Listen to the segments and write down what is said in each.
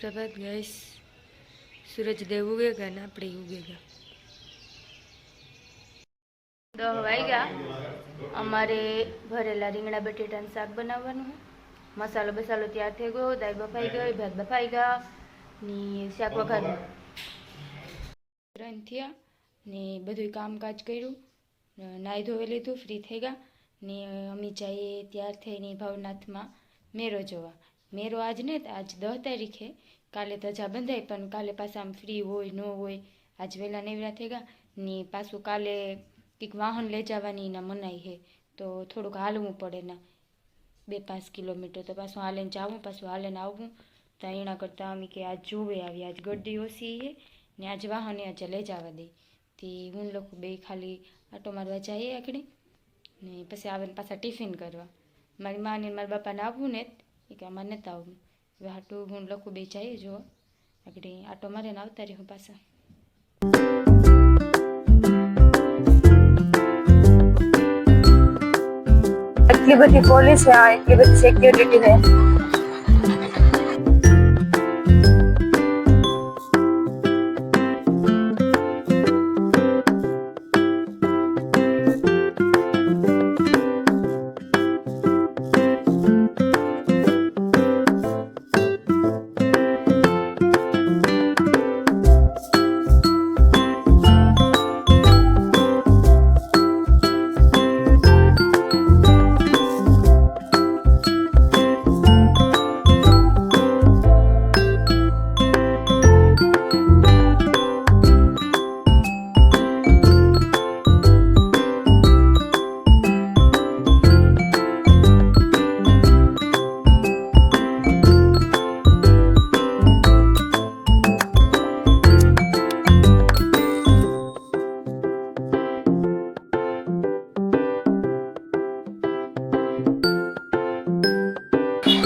सुप्रभात गाइस। सूरज देव उगेगा ना अपने उगेगा। 10 वाग्या। अमारे भरेला રીંગણા બટેટાનું શાક બનાવવાનું છે। મસાલો બસાલો તૈયાર થઈ ગયો, દાળ બફાઈ ગઈ, ભાત બફાઈ ગયા ને શાક વઘાર ત્રણ થયા ને બધું કામકાજ કર્યું, નાહી ધોઈ લીધું, ફ્રી થઈ ગયા ને અમી જઈએ તૈયાર થઈને ભવનાથમાં મેરો જોવા। મેરો આજ ને આજ 10 તારીખે, કાલે ધજા બંધાય પણ કાલે પાછા આમ ફ્રી હોય ન હોય। આજ વહેલા નેવરા થઈ ગયા ને પાછું કાલે કંઈક વાહન લઈ જવાની ના મનાઈ છે તો થોડુંક હાલવું પડે ના 2-5 કિલોમીટર તો પાછું હાલીને જાવું, પાછું હાલીને આવવું તો એના કરતાં અમે કે આજ જોવે આવી, આજ ગરદી ઓછી છે ને આજ વાહને આજે લઈ જવા દે તે હું લોકો બે ખાલી આટો મારવા જઈએ આગળ ને પછી આવીને પાછા ટિફિન કરવા। મારી માને મારા બાપાને આવવું ને એ કે અમારે નથી આવવું, હવે હાટું હું લોકો બે જઈએ જો આગળ આટો મારીને આવતા રહ્યું પાછા। इतनी बड़ी पुलिस है, इतनी बड़ी सिक्योरिटी है।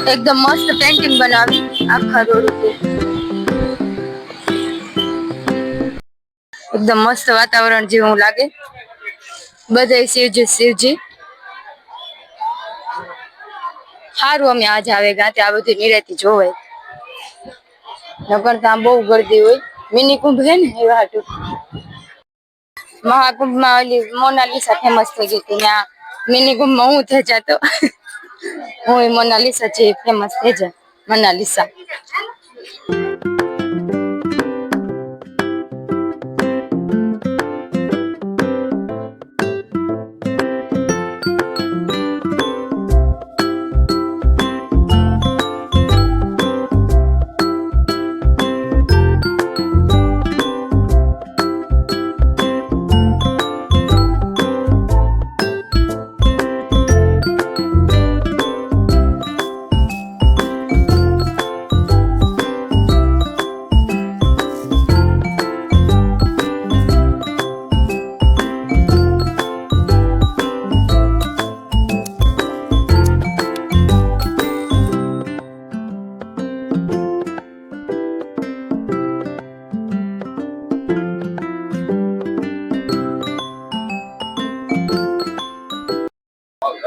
एकदम मस्त पेंटिंग बनावी आखा रोड पे। एकदम मस्त वातावरण जेवू लागे, बधाय शिवजी शिवजी। हारू अमे आज आवेगा ते आ बधी निराती जोवे, नकर ता बहु गर्दी होय। मिनी कुंभ है ने एवा हाटू महाकुंभ में ओली मोनालिसा फेमस થઈ ગઈ હતી, ત્યાં મિની કુંભમાં હું થઈ જાતો હું મોનાલિસા જે ફેમસ થઈ જાય મોનાલિસા।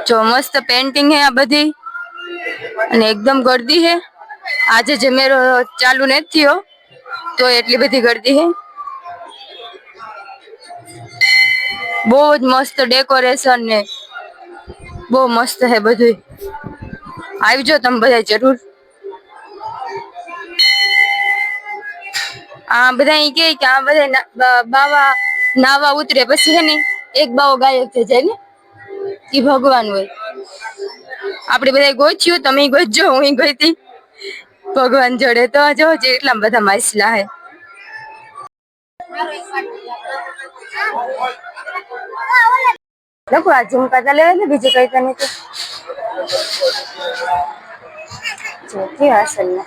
जो मस्त पेंटिंग है आ बधी અને એકદમ गर्दी है। आज जे मेरो चालू नहीं थियो तो એટલી બધી गर्दी है। बहुत मस्त डेकोरेशन ने बहुत मस्त है બધું। આવજો તમે બધા જરૂર। આ બધા ઈ કે આ બધા બાવા નાવા ઉતરે પછી હે ને એક બાવો ગાયબ થઈ જાય ને ઈ ભગવાન હોય। આપણે બધા ગોચ્યું, તમે ગોચજો, હું ગોઈતી ભગવાન જોડે તો જો એટલા બધા માસલા હે। લખો આ ઝુમકા તા લેવા ને બીજું કઈ તને તો જો કે અસલ ને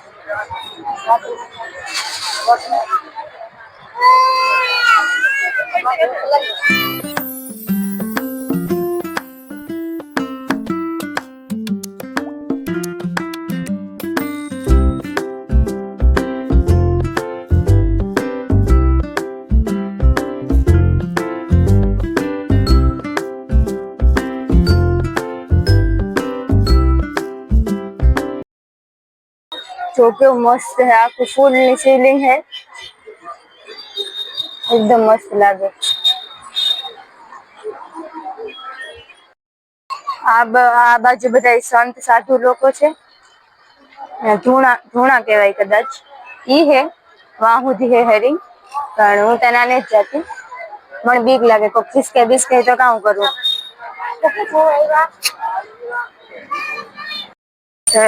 જો કેવું મસ્ત હે, આખું ફૂલની સીલિંગ હે, એકદમ મસ્ત લાગે. આ બાજુ બધા સંત સાધુ લોકો છે, ધૂણા ધૂણા કહેવાય કદાચ, ઈ હે વાહ સુધી હે હેરી, પણ હું તેના ને જ જાતી, મને બીક લાગે કોક ખિસકે બિસકે તો કામ કરવું.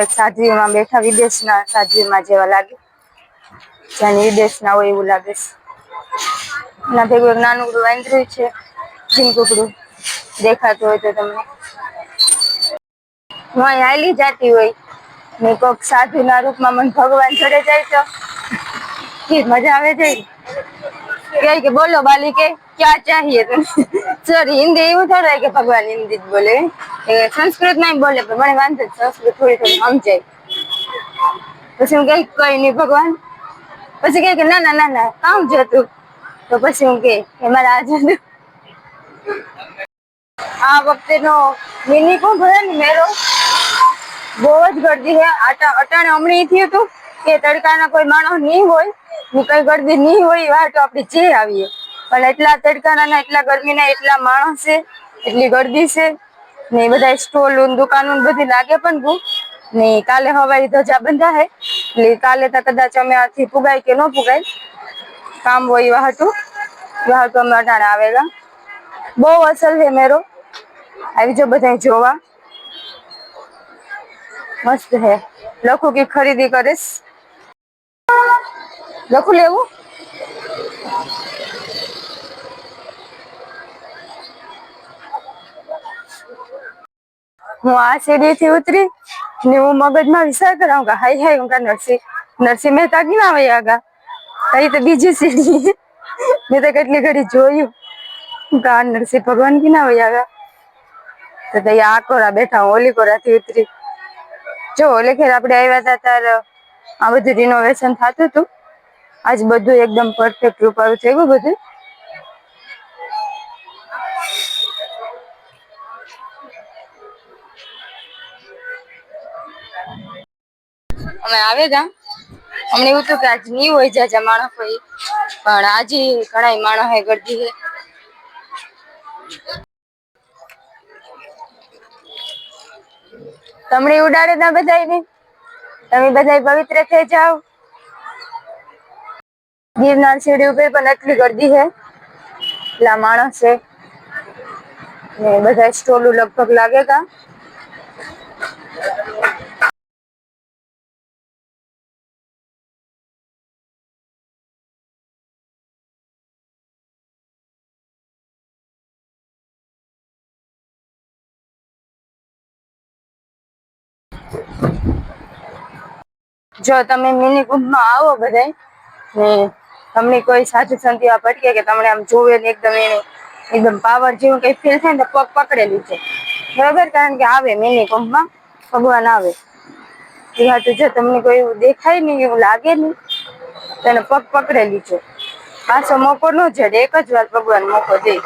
સાધ્વીમાં બેઠા, વિદેશના સાધ્વીમાં જેવા લાગે, જાણે વિદેશના હોય એવું લાગે છે. ના ભેગું એક નાનું વાંદરું છે, ઝીંકુકડું દેખાતું હોય તો તમને. હું અહીં હાલી જાતી હોય ને કોક સાધુ ના રૂપમાં મને ભગવાન ચડે જાય તો મજા આવે છે. કે બોલો બાલી કે ક્યાં ચાહીએ તમે, સોરી હિન્દી એવું થોડું કે ભગવાન હિન્દી જ બોલે, સંસ્કૃત માં બોલે પણ મને વાંધો સંસ્કૃત થોડી થોડી સમજાય. પછી હું કઈ નઈ ભગવાન, પછી કે ના ના ના ના કામ જોતું, તો પછી હું કે મારે આજ આ વખતે નો મિની કુંભ હે ને મેળો બહુ જ ગરદી હે. અટાણે હમણાં થયું હતું કે તડકાના કોઈ માણસ નહીં હોય ને કઈ ગરદી નહીં હોય વાર તો આપણે જે આવીએ, પણ એટલા તડકાના એટલા ગરમીના એટલા માણસ છે, એટલી ગરદી છે ને બધા સ્ટોલ દુકાનો બધી લાગે પણ બહુ ને. કાલે હવાઈ ધજા બંધા હે એટલે કાલે તો કદાચ અમે આથી પુગાય કે ન પુગાય, કામ હોય એવા હતું અમે અટાણે આવેલા. બહુ અસર છે મેરો, આવી જો બધા જોવા, મસ્ત હે. લખું કે ખરીદી કરીશ, લખું લેવું. હું આ સીડી થી ઉતરી ને હું મગજમાં વિચાર કરાં હાય હાય હું નરસિંહ મહેતા કી ના આવે આગા કઈ તો બીજી સીડી મેં તો કેટલી ઘડી જોયું નરસિંહ ભગવાન કી ના હોય આગા. તો આ કોરા બેઠા, હું ઓલી કોરા થી ઉતરી. જો ઓલે ખેર આપડે આવ્યા હતા ત્યારે આ બધું રિનોવેશન થતું હતું, આજ બધું એકદમ પરફેક્ટ રૂપારું થયું બધું. અમે આવે તા અમને એવું હતું કે આજ નહીં હોય જાજા માણસ હોય, પણ આજે ઘણા માણસ હે, ગરદી હે. તમને ઉડાડે ના બધાય, તમે બધા પવિત્ર થઈ જાવ. ગિરનાર સીડી ઉપર પણ એટલી ગરદી છે, એટલા માણસ છે ને બધા સ્ટોલો લગભગ લાગે તા. જો તમે મિની કુંભમાં આવો બધા ને તમને કોઈ સાચું સંત ભટકે કે તમને આમ જોવે ને એકદમ એને એકદમ પાવર જેવું કઈ ફીલ થાય ને પગ પકડેલું છે બરોબર, કારણ કે આવે મિની કુંભમાં ભગવાન આવે એ હાટું. જો તમને કોઈ એવું દેખાય ને એવું લાગે ને તેને પગ પકડેલી છે, પાછો મોકો ન જડે, એક જ વાર ભગવાન મોકો દે.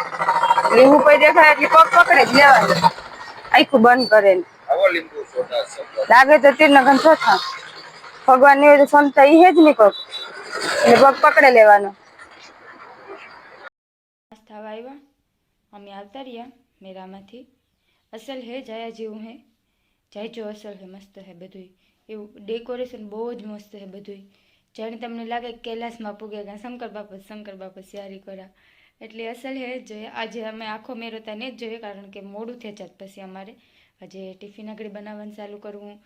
લીંબુ કોઈ દેખાય એટલે પગ પકડે જ લેવાનું, આખું બંધ કરેલ લાગે તો તીર્થનગર ચોથા ભગવાન ની હોય તો સંત ઈ હે જ ને કોક એટલે પગ પકડે લેવાનો. થવા આવ્યા, અમે આવતા રહ્યા મેરામાંથી. અસલ હે જયા જેવું હે, જાયજો અસલ હે, મસ્ત હે બધું એવું ડેકોરેશન બહુ જ મસ્ત હે બધું. જાણે તમને લાગે કૈલાસમાં પૂગે ગયા શંકર બાપા સ્યારી કરા, એટલે અસલ હે જોઈએ. આજે અમે આખો મેરો ત્યાં જ જોઈએ, કારણ કે મોડું થઈ જાત પછી અમારે આજે ટિફિન આગળ બનાવવાનું ચાલુ કરવું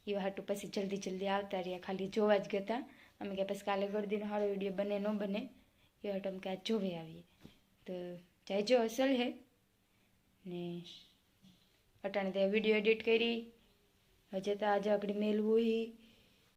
એવા હાટું પછી જલ્દી આવતા રહ્યા. ખાલી જોવા જ ગતા અમે કે પછી કાલે ગરદીનો સારો વિડીયો બને ન બને એ હાટું અમે કે આજ જોવે આવીએ. તો જાયજો અસલ હે ને અટાણે ત્યાં વિડીયો એડિટ કરી હજે તો આજે આગળ મેલવું હી